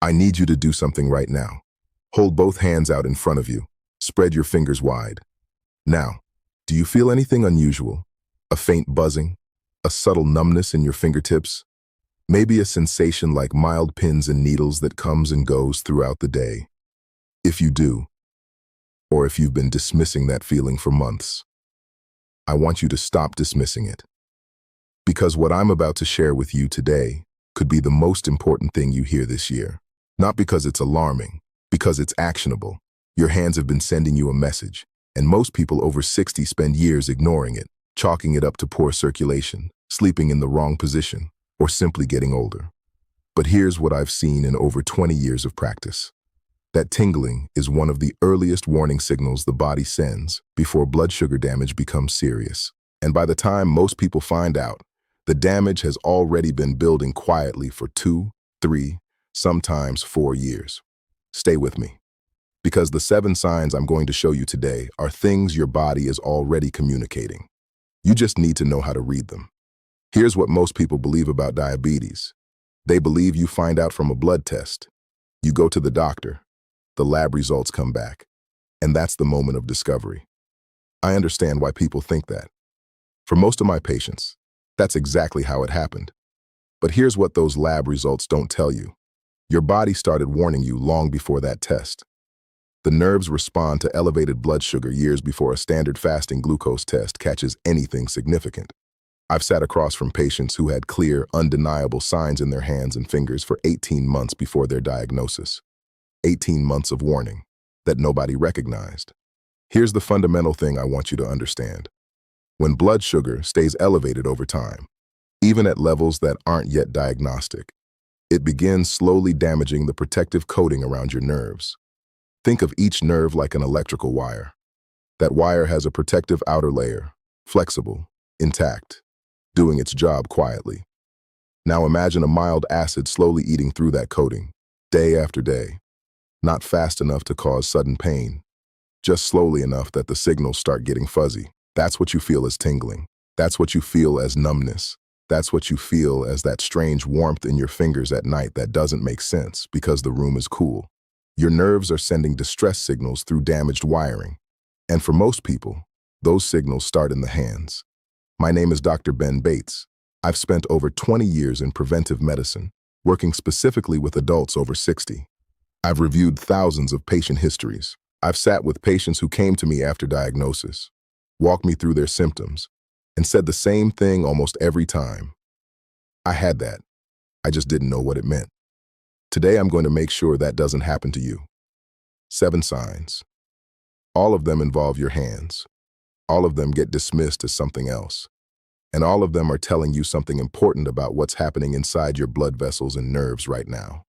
I need you to do something right now. Hold both hands out in front of you. Spread your fingers wide. Now, do you feel anything unusual? A faint buzzing? A subtle numbness in your fingertips? Maybe a sensation like mild pins and needles that comes and goes throughout the day? If you do, or if you've been dismissing that feeling for months, I want you to stop dismissing it. Because what I'm about to share with you today could be the most important thing you hear this year. Not because it's alarming, because it's actionable. Your hands have been sending you a message, and most people over 60 spend years ignoring it, chalking it up to poor circulation, sleeping in the wrong position, or simply getting older. But here's what I've seen in over 20 years of practice. That tingling is one of the earliest warning signals the body sends before blood sugar damage becomes serious. And by the time most people find out, the damage has already been building quietly for 2, 3, sometimes 4 years. Stay with me, because the 7 signs I'm going to show you today are things your body is already communicating. You just need to know how to read them. Here's what most people believe about diabetes. They believe you find out from a blood test. You go to the doctor, the lab results come back, and that's the moment of discovery. I understand why people think that. For most of my patients, that's exactly how it happened. But here's what those lab results don't tell you. Your body started warning you long before that test. The nerves respond to elevated blood sugar years before a standard fasting glucose test catches anything significant. I've sat across from patients who had clear, undeniable signs in their hands and fingers for 18 months before their diagnosis. 18 months of warning that nobody recognized. Here's the fundamental thing I want you to understand. When blood sugar stays elevated over time, even at levels that aren't yet diagnostic, it begins slowly damaging the protective coating around your nerves. Think of each nerve like an electrical wire. That wire has a protective outer layer, flexible, intact, doing its job quietly. Now imagine a mild acid slowly eating through that coating, day after day. Not fast enough to cause sudden pain, just slowly enough that the signals start getting fuzzy. That's what you feel as tingling. That's what you feel as numbness. That's what you feel as that strange warmth in your fingers at night that doesn't make sense because the room is cool. Your nerves are sending distress signals through damaged wiring. And for most people, those signals start in the hands. My name is Dr. Ben Bates. I've spent over 20 years in preventive medicine, working specifically with adults over 60. I've reviewed thousands of patient histories. I've sat with patients who came to me after diagnosis, walked me through their symptoms, and said the same thing almost every time. I had that. I just didn't know what it meant. Today I'm going to make sure that doesn't happen to you. 7 signs. All of them involve your hands. All of them get dismissed as something else. And all of them are telling you something important about what's happening inside your blood vessels and nerves right now.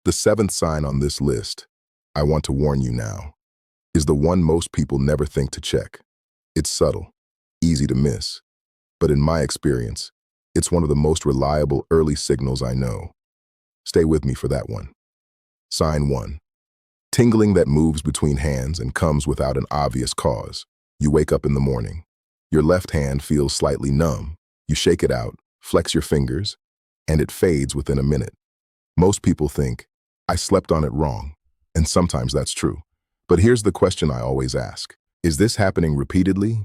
The 7th sign on this list, I want to warn you now, is the one most people never think to check. It's subtle, easy to miss, but in my experience, it's one of the most reliable early signals I know. Stay with me for that one. Sign 1. Tingling that moves between hands and comes without an obvious cause. You wake up in the morning. Your left hand feels slightly numb. You shake it out, flex your fingers, and it fades within a minute. Most people think, I slept on it wrong, and sometimes that's true. But here's the question I always ask. Is this happening repeatedly,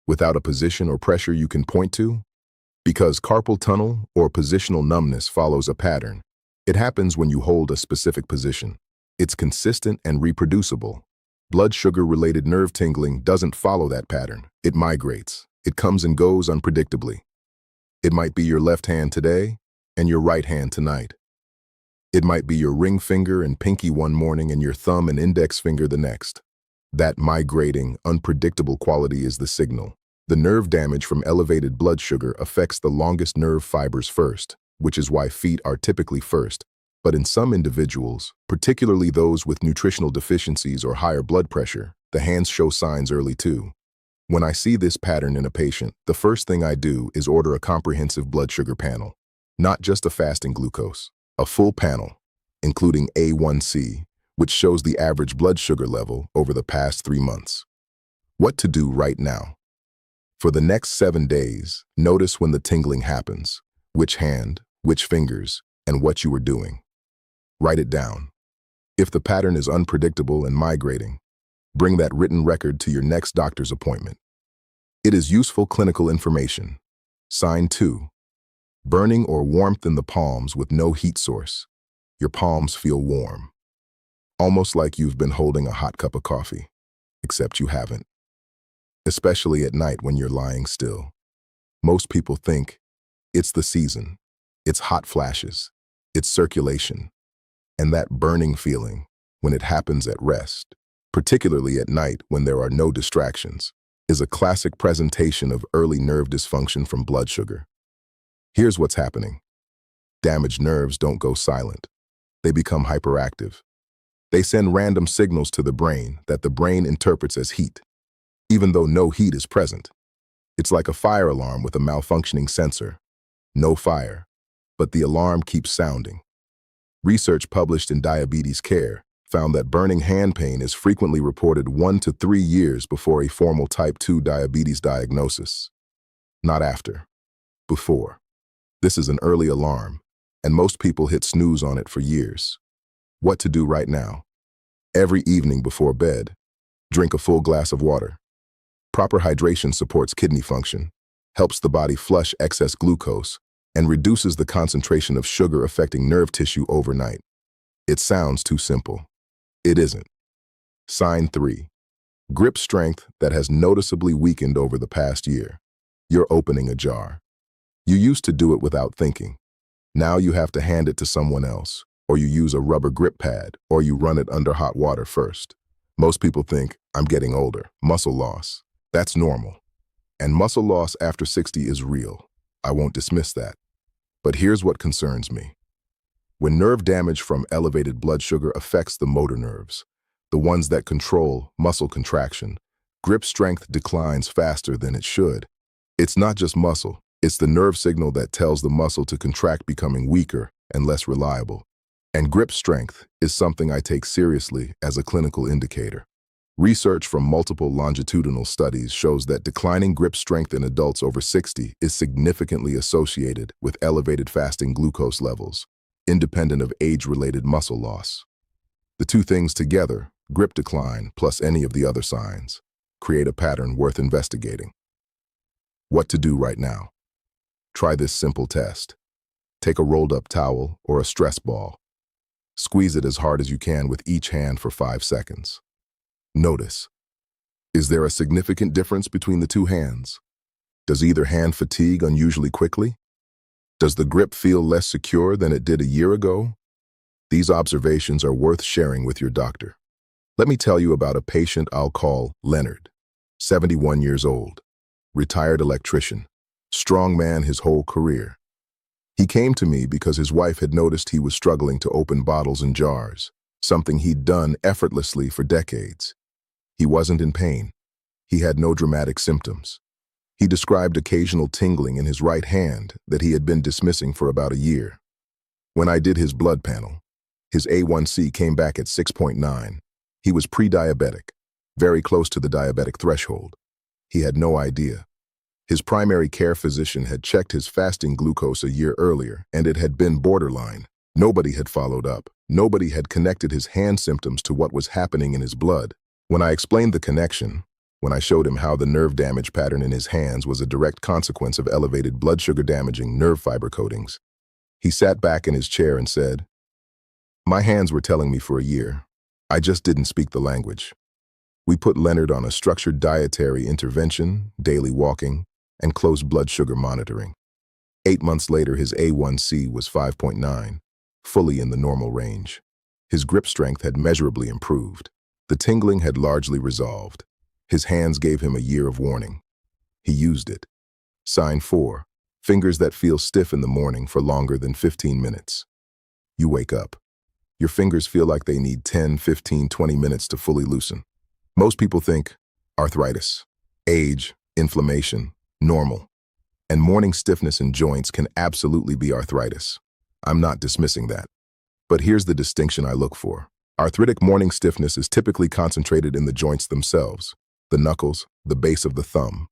without a position or pressure you can point to? Because carpal tunnel or positional numbness follows a pattern. It happens when you hold a specific position. It's consistent and reproducible. Blood sugar-related nerve tingling doesn't follow that pattern. It migrates. It comes and goes unpredictably. It might be your left hand today and your right hand tonight. It might be your ring finger and pinky one morning and your thumb and index finger the next. That migrating, unpredictable quality is the signal. The nerve damage from elevated blood sugar affects the longest nerve fibers first, which is why feet are typically first. But in some individuals, particularly those with nutritional deficiencies or higher blood pressure, the hands show signs early too. When I see this pattern in a patient, the first thing I do is order a comprehensive blood sugar panel. Not just a fasting glucose, a full panel, including A1C, which shows the average blood sugar level over the past 3 months. What to do right now? For the next 7 days, notice when the tingling happens, which hand, which fingers, and what you are doing. Write it down. If the pattern is unpredictable and migrating, bring that written record to your next doctor's appointment. It is useful clinical information. Sign 2. Burning or warmth in the palms with no heat source. Your palms feel warm, almost like you've been holding a hot cup of coffee, except you haven't. Especially at night when you're lying still. Most people think it's the season, it's hot flashes, it's circulation, and that burning feeling when it happens at rest, particularly at night when there are no distractions, is a classic presentation of early nerve dysfunction from blood sugar. Here's what's happening. Damaged nerves don't go silent. They become hyperactive. They send random signals to the brain that the brain interprets as heat, even though no heat is present. It's like a fire alarm with a malfunctioning sensor. No fire, but the alarm keeps sounding. Research published in Diabetes Care found that burning hand pain is frequently reported 1 to 3 years before a formal type 2 diabetes diagnosis. Not after. Before. This is an early alarm, and most people hit snooze on it for years. What to do right now? Every evening before bed, drink a full glass of water. Proper hydration supports kidney function, helps the body flush excess glucose, and reduces the concentration of sugar affecting nerve tissue overnight. It sounds too simple. It isn't. Sign 3. Grip strength that has noticeably weakened over the past year. You're opening a jar. You used to do it without thinking. Now you have to hand it to someone else, or you use a rubber grip pad, or you run it under hot water first. Most people think, I'm getting older, muscle loss. That's normal. And muscle loss after 60 is real. I won't dismiss that. But here's what concerns me. When nerve damage from elevated blood sugar affects the motor nerves, the ones that control muscle contraction, grip strength declines faster than it should. It's not just muscle, it's the nerve signal that tells the muscle to contract, becoming weaker and less reliable. And grip strength is something I take seriously as a clinical indicator. Research from multiple longitudinal studies shows that declining grip strength in adults over 60 is significantly associated with elevated fasting glucose levels, independent of age-related muscle loss. The two things together, grip decline plus any of the other signs, create a pattern worth investigating. What to do right now? Try this simple test. Take a rolled-up towel or a stress ball. Squeeze it as hard as you can with each hand for 5 seconds. Notice, is there a significant difference between the two hands? Does either hand fatigue unusually quickly? Does the grip feel less secure than it did a year ago? These observations are worth sharing with your doctor. Let me tell you about a patient I'll call Leonard, 71 years old, retired electrician, strong man his whole career. He came to me because his wife had noticed he was struggling to open bottles and jars, something he'd done effortlessly for decades. He wasn't in pain. He had no dramatic symptoms. He described occasional tingling in his right hand that he had been dismissing for about a year. When I did his blood panel, his A1C came back at 6.9. He was pre-diabetic, very close to the diabetic threshold. He had no idea. His primary care physician had checked his fasting glucose a year earlier, and it had been borderline. Nobody had followed up. Nobody had connected his hand symptoms to what was happening in his blood. When I explained the connection, when I showed him how the nerve damage pattern in his hands was a direct consequence of elevated blood sugar damaging nerve fiber coatings, he sat back in his chair and said, "My hands were telling me for a year. I just didn't speak the language." We put Leonard on a structured dietary intervention, daily walking, and close blood sugar monitoring. 8 months later, his A1C was 5.9, fully in the normal range. His grip strength had measurably improved. The tingling had largely resolved. His hands gave him a year of warning. He used it. Sign 4. Fingers that feel stiff in the morning for longer than 15 minutes. You wake up. Your fingers feel like they need 10, 15, 20 minutes to fully loosen. Most people think arthritis, age, inflammation, normal. And morning stiffness in joints can absolutely be arthritis. I'm not dismissing that. But here's the distinction I look for. Arthritic morning stiffness is typically concentrated in the joints themselves, the knuckles, the base of the thumb.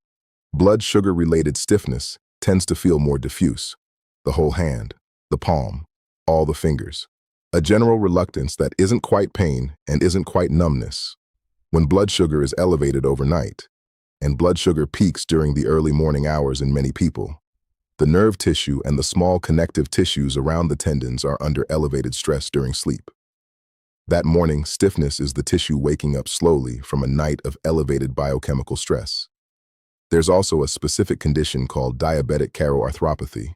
Blood sugar-related stiffness tends to feel more diffuse, the whole hand, the palm, all the fingers. A general reluctance that isn't quite pain and isn't quite numbness. When blood sugar is elevated overnight, and blood sugar peaks during the early morning hours in many people, the nerve tissue and the small connective tissues around the tendons are under elevated stress during sleep. That morning, stiffness is the tissue waking up slowly from a night of elevated biochemical stress. There's also a specific condition called diabetic cheroarthropathy,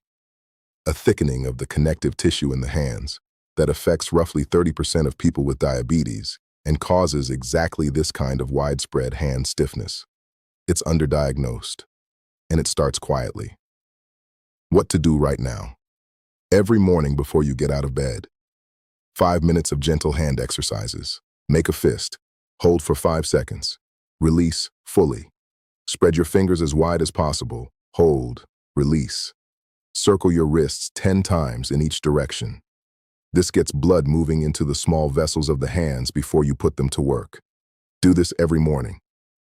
a thickening of the connective tissue in the hands that affects roughly 30% of people with diabetes and causes exactly this kind of widespread hand stiffness. It's underdiagnosed, and it starts quietly. What to do right now? Every morning before you get out of bed, 5 minutes of gentle hand exercises. Make a fist. Hold for 5 seconds. Release fully. Spread your fingers as wide as possible. Hold. Release. Circle your wrists 10 times in each direction. This gets blood moving into the small vessels of the hands before you put them to work. Do this every morning.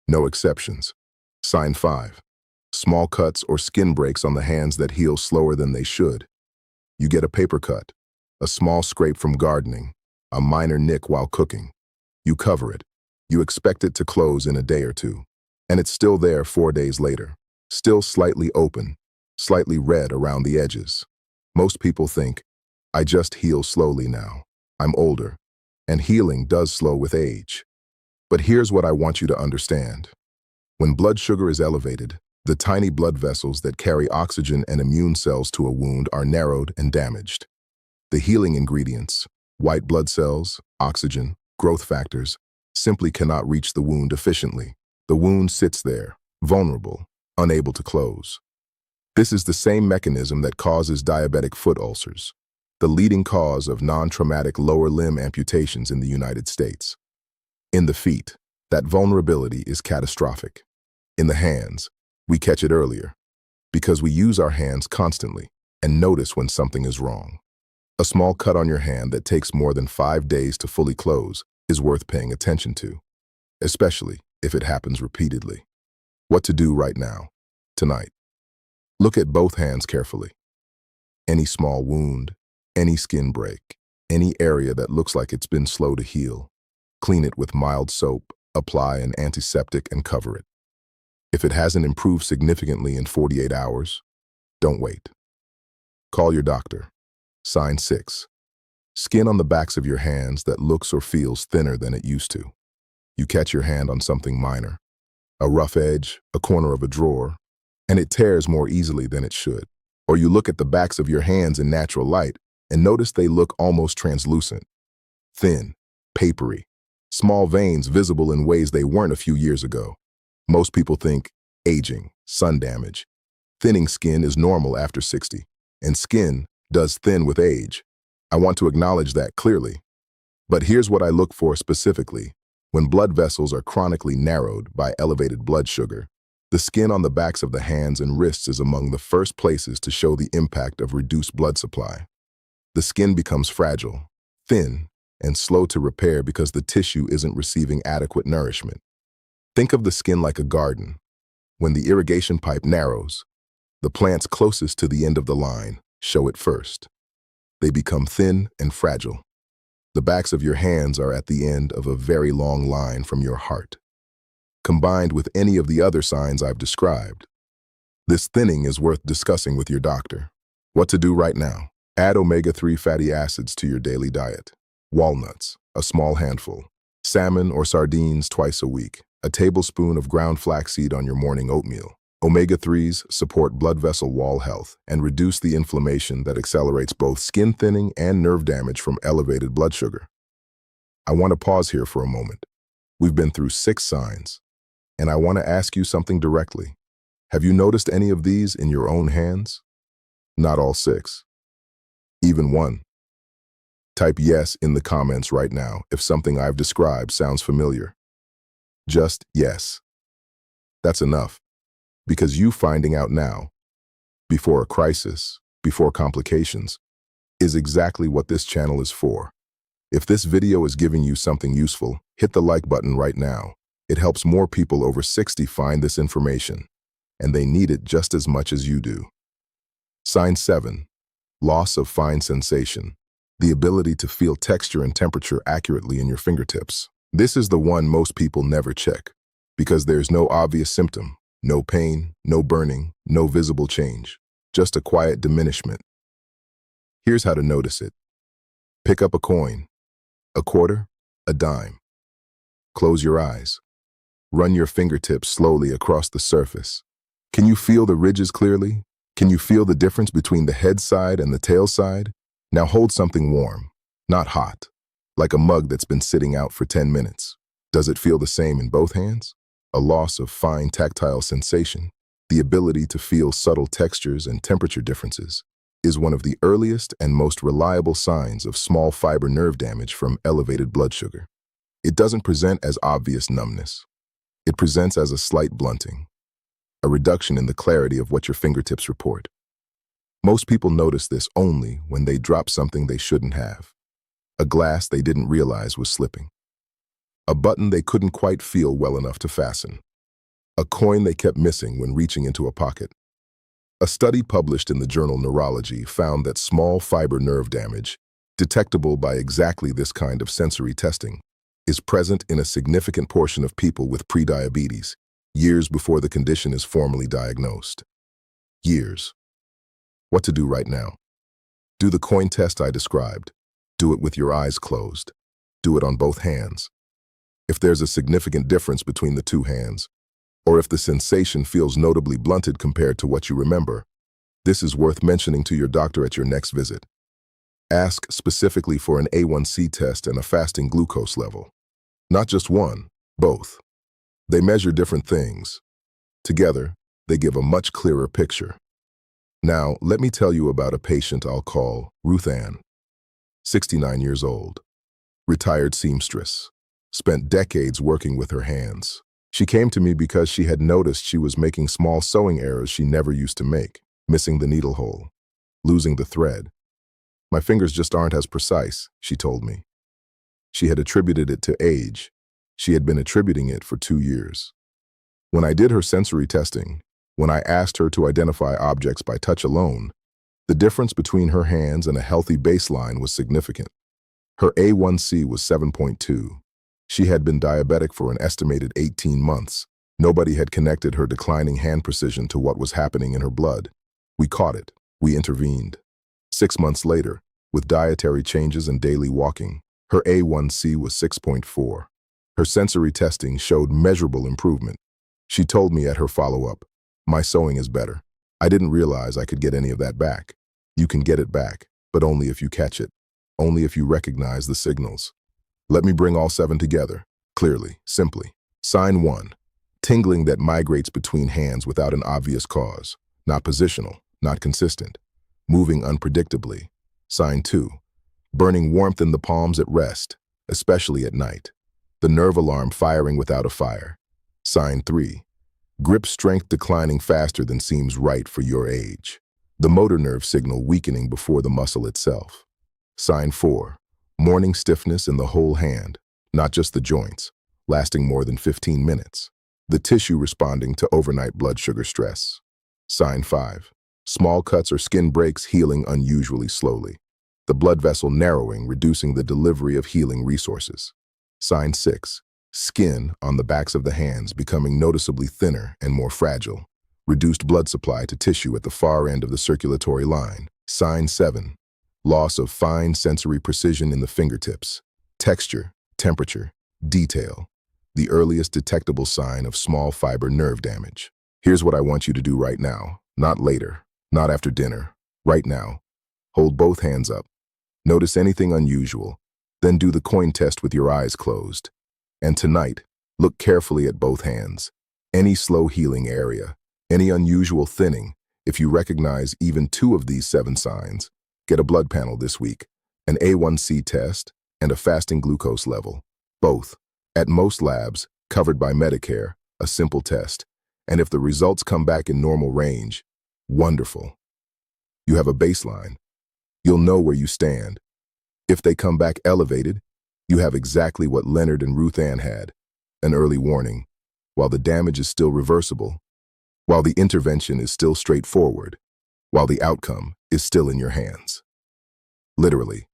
No exceptions. Sign 5. Small cuts or skin breaks on the hands that heal slower than they should. You get a paper cut, a small scrape from gardening, a minor nick while cooking. You cover it. You expect it to close in a day or two. And it's still there 4 days later, still slightly open, slightly red around the edges. Most people think, I just heal slowly now. I'm older, and healing does slow with age. But here's what I want you to understand. When blood sugar is elevated, the tiny blood vessels that carry oxygen and immune cells to a wound are narrowed and damaged. The healing ingredients, white blood cells, oxygen, growth factors, simply cannot reach the wound efficiently. The wound sits there, vulnerable, unable to close. This is the same mechanism that causes diabetic foot ulcers, the leading cause of non-traumatic lower limb amputations in the United States. In the feet, that vulnerability is catastrophic. In the hands, we catch it earlier, because we use our hands constantly and notice when something is wrong. A small cut on your hand that takes more than 5 days to fully close is worth paying attention to, especially if it happens repeatedly. What to do right now, tonight? Look at both hands carefully. Any small wound, any skin break, any area that looks like it's been slow to heal, clean it with mild soap, apply an antiseptic, and cover it. If it hasn't improved significantly in 48 hours, don't wait. Call your doctor. Sign 6. Skin on the backs of your hands that looks or feels thinner than it used to. You catch your hand on something minor, a rough edge, a corner of a drawer, and it tears more easily than it should. Or you look at the backs of your hands in natural light and notice they look almost translucent, thin, papery, small veins visible in ways they weren't a few years ago. Most people think aging, sun damage. Thinning skin is normal after 60, and skin does thin with age. I want to acknowledge that clearly. But here's what I look for specifically. When blood vessels are chronically narrowed by elevated blood sugar, the skin on the backs of the hands and wrists is among the first places to show the impact of reduced blood supply. The skin becomes fragile, thin, and slow to repair because the tissue isn't receiving adequate nourishment. Think of the skin like a garden. When the irrigation pipe narrows, the plants closest to the end of the line show it first. They become thin and fragile. The backs of your hands are at the end of a very long line from your heart. Combined with any of the other signs I've described, this thinning is worth discussing with your doctor. What to do right now? Add omega-3 fatty acids to your daily diet. Walnuts, a small handful. Salmon or sardines twice a week. A tablespoon of ground flaxseed on your morning oatmeal. Omega-3s support blood vessel wall health and reduce the inflammation that accelerates both skin thinning and nerve damage from elevated blood sugar. I want to pause here for a moment. We've been through 6 signs, and I want to ask you something directly. Have you noticed any of these in your own hands? Not all 6. Even 1. Type yes in the comments right now if something I've described sounds familiar. Just yes. That's enough. Because you finding out now, before a crisis, before complications, is exactly what this channel is for. If this video is giving you something useful, hit the like button right now. It helps more people over 60 find this information, and they need it just as much as you do. Sign 7. Loss of fine sensation. the ability to feel texture and temperature accurately in your fingertips. This is the one most people never check, because there's no obvious symptom, no pain, no burning, no visible change, just a quiet diminishment. Here's how to notice it. Pick up a coin, a quarter, a dime. Close your eyes. Run your fingertips slowly across the surface. Can you feel the ridges clearly? Can you feel the difference between the head side and the tail side? Now hold something warm, not hot, like a mug that's been sitting out for 10 minutes. Does it feel the same in both hands? A loss of fine tactile sensation, the ability to feel subtle textures and temperature differences, is one of the earliest and most reliable signs of small fiber nerve damage from elevated blood sugar. It doesn't present as obvious numbness. It presents as a slight blunting, a reduction in the clarity of what your fingertips report. Most people notice this only when they drop something they shouldn't have, a glass they didn't realize was slipping, a button they couldn't quite feel well enough to fasten, a coin they kept missing when reaching into a pocket. A study published in the journal Neurology found that small fiber nerve damage, detectable by exactly this kind of sensory testing, is present in a significant portion of people with prediabetes, years before the condition is formally diagnosed. Years. What to do right now? Do the coin test I described. Do it with your eyes closed. Do it on both hands. If there's a significant difference between the two hands, or if the sensation feels notably blunted compared to what you remember, this is worth mentioning to your doctor at your next visit. Ask specifically for an A1C test and a fasting glucose level. Not just one, both. They measure different things. Together, they give a much clearer picture. Now, let me tell you about a patient I'll call Ruth Ann, 69 years old, retired seamstress, spent decades working with her hands. She came to me because she had noticed she was making small sewing errors she never used to make, missing the needle hole, losing the thread. My fingers just aren't as precise, she told me. She had attributed it to age. She had been attributing it for 2 years. When I did her sensory testing, when I asked her to identify objects by touch alone, the difference between her hands and a healthy baseline was significant. Her A1C was 7.2. She had been diabetic for an estimated 18 months. Nobody had connected her declining hand precision to what was happening in her blood. We caught it. We intervened. 6 months later, with dietary changes and daily walking, her A1C was 6.4. Her sensory testing showed measurable improvement. She told me at her follow-up, "My sewing is better. I didn't realize I could get any of that back." You can get it back, but only if you catch it, only if you recognize the signals. Let me bring all 7 together, clearly, simply. Sign 1, tingling that migrates between hands without an obvious cause, not positional, not consistent, moving unpredictably. Sign 2, burning warmth in the palms at rest, especially at night, the nerve alarm firing without a fire. Sign 3, grip strength declining faster than seems right for your age, the motor nerve signal weakening before the muscle itself. Sign 4, morning stiffness in the whole hand, not just the joints, lasting more than 15 minutes, the tissue responding to overnight blood sugar stress. Sign 5, small cuts or skin breaks healing unusually slowly, the blood vessel narrowing, reducing the delivery of healing resources. Sign 6, skin on the backs of the hands becoming noticeably thinner and more fragile, reduced blood supply to tissue at the far end of the circulatory line. Sign 7, loss of fine sensory precision in the fingertips, texture, temperature, detail, the earliest detectable sign of small fiber nerve damage. Here's what I want you to do right now, not later, not after dinner, right now. Hold both hands up. Notice anything unusual, then do the coin test with your eyes closed. And tonight, look carefully at both hands. Any slow healing area, any unusual thinning, if you recognize even 2 of these 7 signs, get a blood panel this week, an A1C test, and a fasting glucose level. Both, at most labs, covered by Medicare, a simple test. And if the results come back in normal range, wonderful. You have a baseline. You'll know where you stand. If they come back elevated, you have exactly what Leonard and Ruth Ann had, an early warning, while the damage is still reversible, while the intervention is still straightforward, while the outcome is still in your hands. Literally,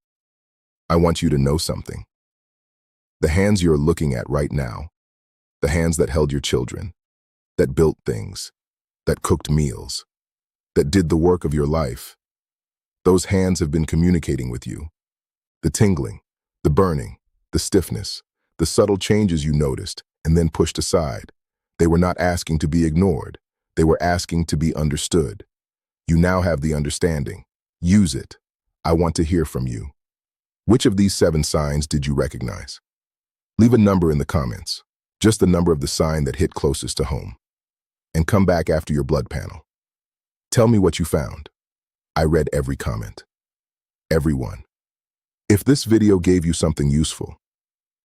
I want you to know something. The hands you're looking at right now, the hands that held your children, that built things, that cooked meals, that did the work of your life, those hands have been communicating with you. The tingling, the burning, the stiffness, the subtle changes you noticed and then pushed aside. They were not asking to be ignored. They were asking to be understood. You now have the understanding. Use it. I want to hear from you. Which of these 7 signs did you recognize? Leave a number in the comments, just the number of the sign that hit closest to home. And come back after your blood panel. Tell me what you found. I read every comment. Every one. If this video gave you something useful,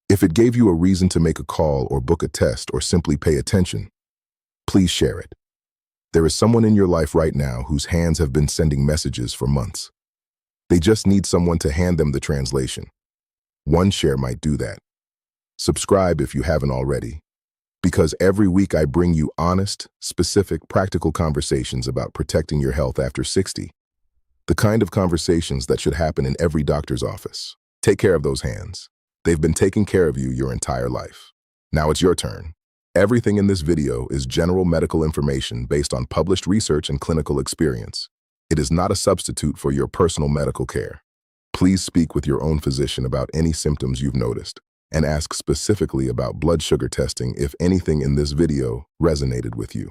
if it gave you a reason to make a call or book a test or simply pay attention, please share it. There is someone in your life right now whose hands have been sending messages for months. They just need someone to hand them the translation. One share might do that. Subscribe if you haven't already, because every week I bring you honest, specific, practical conversations about protecting your health after 60. The kind of conversations that should happen in every doctor's office. Take care of those hands. They've been taking care of you your entire life. Now it's your turn. Everything in this video is general medical information based on published research and clinical experience. It is not a substitute for your personal medical care. Please speak with your own physician about any symptoms you've noticed, and ask specifically about blood sugar testing if anything in this video resonated with you.